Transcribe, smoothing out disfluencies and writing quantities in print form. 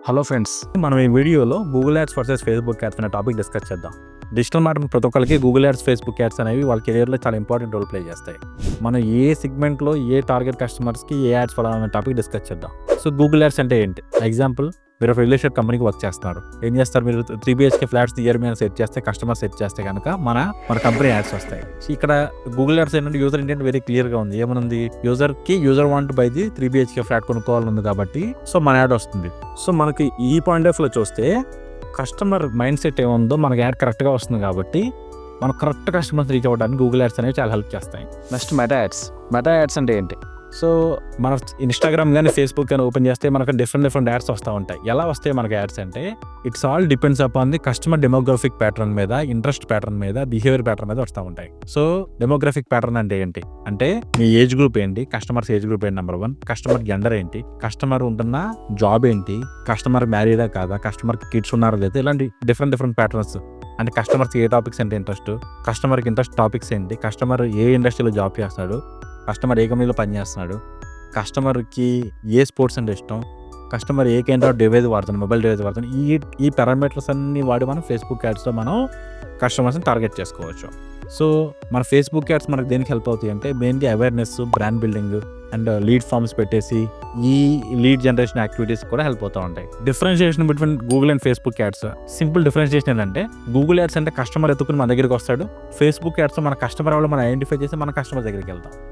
Hello friends, మనం ఈ వీడియోలో Google ads versus Facebook ads అనే టాపిక్ డిస్కస్ చేద్దాం. డిజిటల్ మార్కెటింగ్ ప్రతి ఒక్కరికి గూగుల్ యాడ్స్, ఫేస్బుక్ యాడ్స్ అనేవి వాళ్ళ కెరియర్లో చాలా ఇంపార్టెంట్ రోల్ ప్లే చేస్తాయి. మనం ఏ సెగ్మెంట్లో ఏ టార్గెట్ కస్టమర్స్కి ఏ యాడ్స్ వాడాలనే టాపిక్ డిస్కస్ చేద్దాం. సో గూగుల్ యాడ్స్ అంటే ఏంటి? ఎగ్జాంపుల్, మీరు ఒక రియల్ ఎస్టేట్ కంపెనీకి వర్క్ చేస్తున్నారు. ఏం చేస్తారు? మీరు 3 BHK ఫ్లాట్స్ ఇయర్ మీద సెట్ చేస్తే, కస్టమర్ సెట్ చేస్తే కనుక మన కంపెనీ యాడ్స్ వస్తాయి. సో ఇక్కడ గూగుల్ యాడ్స్ ఏంటంటే యూజర్ ఇంటెంట్ వెరీ క్లియర్గా ఉంది. ఏమనుంది? User want buy the 3 BHK flat కొనుక్కోవాలని ఉంది కాబట్టి సో మన యాడ్ వస్తుంది. సో మనకి ఈ పాయింట్ ఆఫ్ లో చూస్తే కస్టమర్ మైండ్ సెట్ ఏముందో మనకి యాడ్ కరెక్ట్గా వస్తుంది కాబట్టి మనం కరెక్ట్ కస్టమర్స్ రీచ్ అవ్వడానికి గూగుల్ యాడ్స్ అనేవి చాలా హెల్ప్ చేస్తాయి. నెక్స్ట్ మెటా యాడ్స్ అంటే ఏంటి? సో మన ఇన్స్టాగ్రామ్ కానీ ఫేస్బుక్ కానీ ఓపెన్ చేస్తే మనకు డిఫరెంట్ యాడ్స్ వస్తూ ఉంటాయి. ఎలా వస్తాయి మనకి యాడ్స్ అంటే it's all depends upon the customer demographic pattern మీద, ఇంట్రెస్ట్ ప్యాటర్న్ మీద, బిహేవియర్ ప్యాటర్న్ మీద వస్తూ ఉంటాయి. సో డెమోగ్రఫిక్ ప్యాటర్న్ అంటే ఏంటి అంటే మీ ఏజ్ గ్రూప్ ఏంటి, కస్టమర్స్ ఏజ్ గ్రూప్ ఏంటి, నెంబర్ 1, కస్టమర్ జెండర్ ఏంటి, కస్టమర్ ఉంటున్న జాబ్ ఏంటి, కస్టమర్ మ్యారీడా కాదా, కస్టమర్ కిడ్స్ ఉన్నారా లేదా, ఇలాంటి డిఫరెంట్ ప్యాటర్న్స్. అంటే కస్టమర్స్ ఏ టాపిక్స్ అంటే ఇంట్రెస్ట్, కస్టమర్కి ఇంట్రెస్ట్ టాపిక్స్ ఏంటి, కస్టమర్ ఏ ఇండస్ట్రీలో జాబ్ చేస్తాడు, కస్టమర్ ఏ కంపెనీలో పనిచేస్తున్నాడు, కస్టమర్కి ఏ స్పోర్ట్స్ అంటే ఇష్టం, కస్టమర్ ఏ కైండ్ ఆఫ్ డివైస్ వాడుతున్నాడు, మొబైల్ డివైస్ వాడుతున్నాడు, ఈ పారామీటర్స్ అన్ని వాడి మనం ఫేస్బుక్ యాడ్స్లో మనం కస్టమర్స్ని టార్గెట్ చేసుకోవచ్చు. సో మన ఫేస్బుక్ యాడ్స్ మనకు దేనికి హెల్ప్ అవుతాయి అంటే మెయిన్గా awareness, brand building and lead forms పెట్టేసి ఈ లీడ్ జనరేషన్ యాక్టివిటీస్ కూడా హెల్ప్ అవుతూ ఉంటాయి. Differentiation between Google and Facebook ads, simple differentiation ఏంటంటే గూగుల్ యాడ్స్ అంటే కస్టమర్ ఎత్తుకుని మన దగ్గరికి వస్తాడు, ఫేస్బుక్ యాడ్స్ మన కస్టమర్ వాళ్ళు మనం ఐడెంటిఫై చేసి మన కస్టమర్ దగ్గరికి వెళ్తాం.